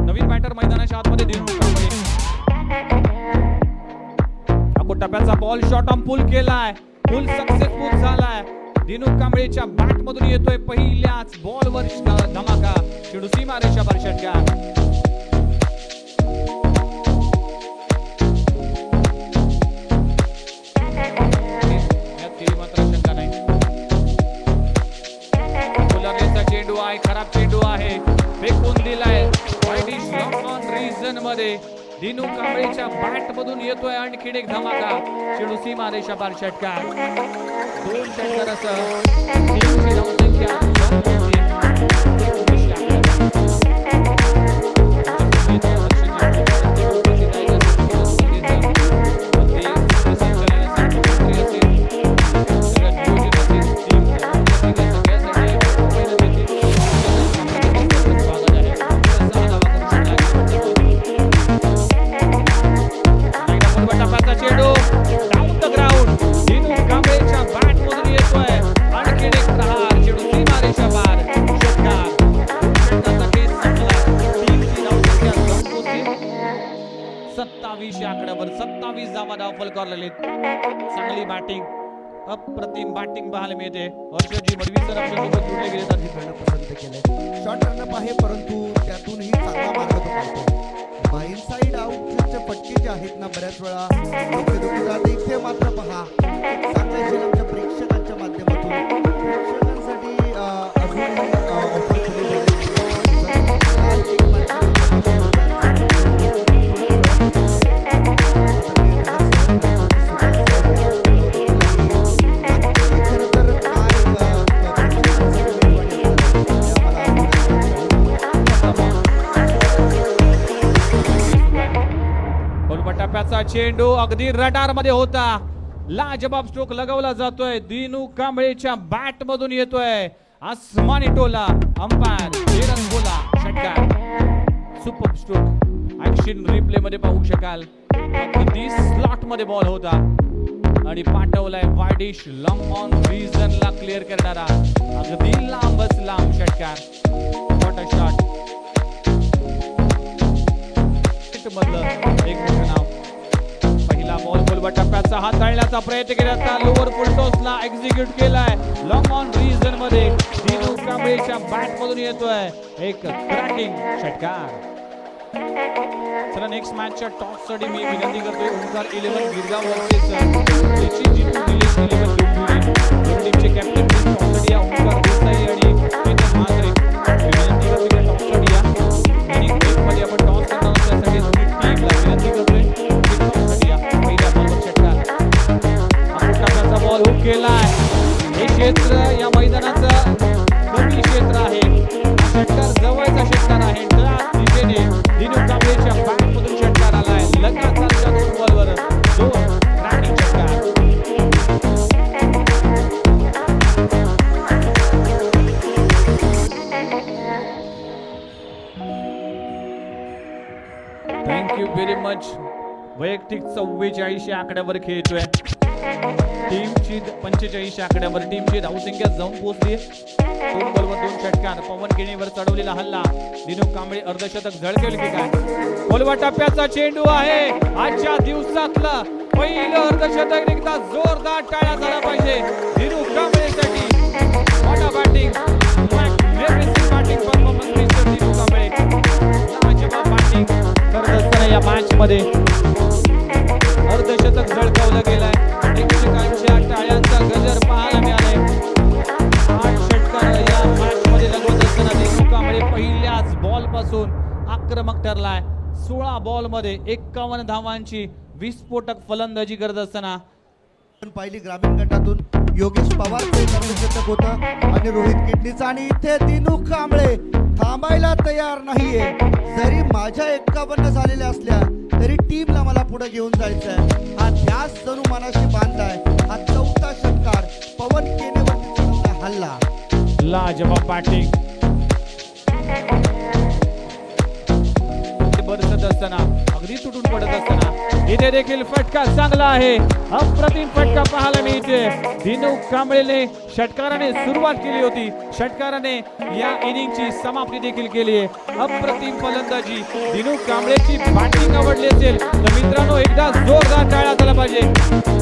नवीन batter मैदानाच्या आतमध्ये दिनू कांबळे. टप्प्याचा बॉल शॉट ऑन पुल केलाय, पुल सक्सेसफुल झालाय. दिनू कांबळेच्या बॅट मधून येतोय पहिल्याच बॉलवर धमाका. चेंडू सीमारेषा बाहेर षटकार. चेंडू आहे, खराब चेंडू आहे, फेकून दिलाय वाईडिश लॉंग ऑन रीजन मध्ये. दिनू कांबळेच्या बॅट मधून येतोय आणखीन एक धमाका. चेंडू सीमारेषा बाहेर षटकार. दोन षटकारासह टीमची धावसंख्या आकड्यावर 27 धावा धावफल करलेले. चांगली बॅटिंग, अप्रतिम बॅटिंग पाहायला मिळते. हर्षजी मडवीसर आपल्यासोबत जोडले गेले आहेत. पसंत केले शॉर्ट रनअप आहे, परंतु त्यातूनही चांगला मार्ग तो काढतो. इनसाइड आउटचे फटके जे आहेत ना बऱ्याच वेळा इथे मात्र पहा चांगल्या आमच्या प्रेक्षकांच्या माध्यमातून प्रेक्षकांसाठी चेंडू अगदी रडार मध्ये होता. लाजबाब स्ट्रोक लगावला जातोय. दिनू कांबळेच्या बॅट मधून येतोय आसमानी टोला. अंपायर शेरन बोला षटकार. सुपर स्ट्रोक ऍक्शन रिप्ले मध्ये पाहू शकाल. अगदी स्लॉट मध्ये बॉल होता आणि पाठवलाय वाईडिश लॉंग ऑन रीजन ला क्लिअर करणारा अगदी लांबच लांब षटकार. What a shot. मधलं एक मोठं नाव. पहिला बॉल गोलबा टप्प्याचा हाताळण्याचा प्रयत्न केला, लोअर फुल टॉसला एक्झिक्यूट केलाय. लॉंग ऑन रीजन मध्ये दिनू कांबळेच्या बॅट मधून येतोय एक क्रॅकिंग षटकार. चला नेक्स्ट मॅचच्या टॉस साठी मी विनंती करतोय ओंकार 11 गिरगाव वर्सेस निलेश 11 दोन टीमचे कॅप्टन टॉस साठी या ओंकार देसाई आणि केतन म्हात्रे. विनंती करतोय टॉस साठी या आणि ब्रेक मध्ये आपण टॉस करणार त्यासाठी दोन्ही टीमला विनंती करतोय टॉस साठी या. पहिला बॉलवर षटकार. टप्प्याचा बॉल हुक केलाय. हे क्षेत्र या मैदानाचं कमी क्षेत्र आहे. षटकार जवळचा षटकार आहे. त्या दिशेने दिनू कांबळेच्या बॅट मधून षटकार आलाय. लगातारच्या दोन बॉलवर दोन क्रॅकिंग षटकार. Thank you very much. वैयक्तिक 44 आकड्यावर खेळतोय. टीमची 45 आकड्यावर टीमची धावसंख्या जाऊन पोहोचली. दोन बॉलवर दोन षटकार. पवन केणीवर चढवलेला हल्ला. दिनू कांबळे अर्धशतक झळकेल की काय. गोलवा टप्प्याचा चेंडू आहे. आजच्या दिवसातलं पहिलं अर्धशतक निघता जोरदार टाळ्या झाला पाहिजे दिनू कांबळेसाठी. What a batting, magnificent batting performance mister Dinu Kamble. लाजवाब बॅटिंग करत असताना या मॅच मध्ये अर्धशतक झळकावलं गेलंय. प्रेक्षकांच्या टाळ्यांचा गजर पाहायला मिळालाय. 8 षटकार या मॅच मध्ये लगवत असताना दिनू कांबळे पहिल्याच बॉल पासून आक्रमक ठरलाय. 16 बॉल मध्ये 51 धावांची विस्फोटक फलंदाजी करत असताना पाहिली ग्रामीण गटातून योगेश पवारचं अर्धशतक होतं आणि रोहित किडनीचा. आणि इथे दिनू कांबळे थांबायला तयार नाहीये. जरी माझ्या 51 झालेल्या असल्या तरी टीमला मला पुढे घेऊन जायचंय. हा ध्यास जणू मनाशी बांधलाय. हा चौथा षटकार पवन केनेवरती चढवला हल्ला. लाजवाब बॅटिंग बरसत असताना अगदी तुटून पडत असताना इथे देखील फटका चांगला आहे, अप्रतिम फटका पाहायला मिळते. दिनू कांबळेने षटकाराने सुरुवात केली होती, षटकाराने या इनिंगची समाप्ती देखील केली आहे. अप्रतिम फलंदाजी, दिनू कांबळेची बॅटिंग आवडली असेल तर मित्रांनो एकदा जोरदार टाळ्या झाला पाहिजे.